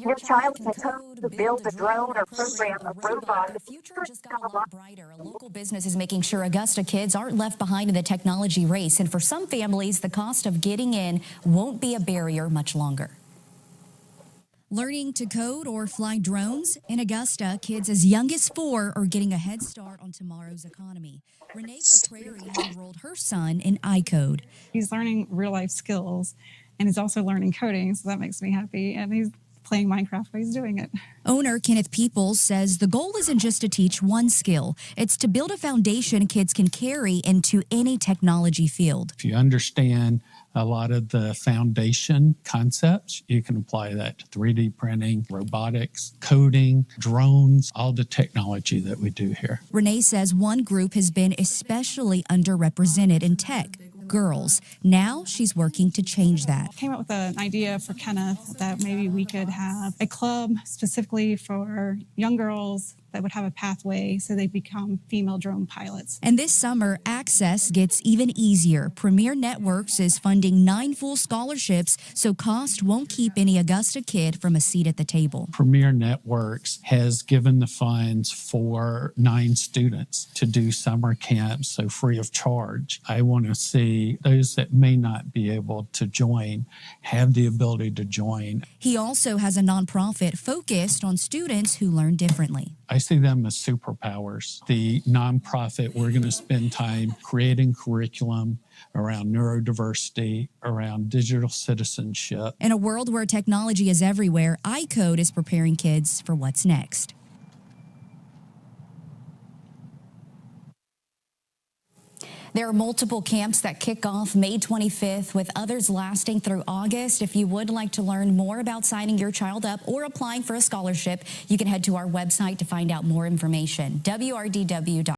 your child can code, build a drone, or program a robot, the future just got a lot brighter. A local business is making sure Augusta kids aren't left behind in the technology race. And for some families, the cost of getting in won't be a barrier much longer. Learning to code or fly drones? In Augusta, kids as young as 4 are getting a head start on tomorrow's economy. Caprari has enrolled her son in iCode. He's learning real-life skills, and he's also learning coding, so that makes me happy. And he's playing Minecraft while he's doing it. Owner Kenneth Peeples says the goal isn't just to teach one skill. It's to build a foundation kids can carry into any technology field. If you understand a lot of the foundation concepts, you can apply that to 3D printing, robotics, coding, drones, all the technology that we do here. Renee says one group has been especially underrepresented in tech, girls. Now she's working to change that. I came up with an idea for Kenneth that maybe we could have a club specifically for young girls that would have a pathway so they become female drone pilots. And this summer, access gets even easier. Premier Networks is funding 9 full scholarships, so cost won't keep any Augusta kid from a seat at the table. Premier Networks has given the funds for 9 students to do summer camps, so free of charge. I want to see those that may not be able to join have the ability to join. He also has a nonprofit focused on students who learn differently. I see them as superpowers. The nonprofit, we're going to spend time creating curriculum around neurodiversity, around digital citizenship. In a world where technology is everywhere, iCode is preparing kids for what's next. There are multiple camps that kick off May 25th, with others lasting through August. If you would like to learn more about signing your child up or applying for a scholarship, you can head to our website to find out more information, wrdw.com.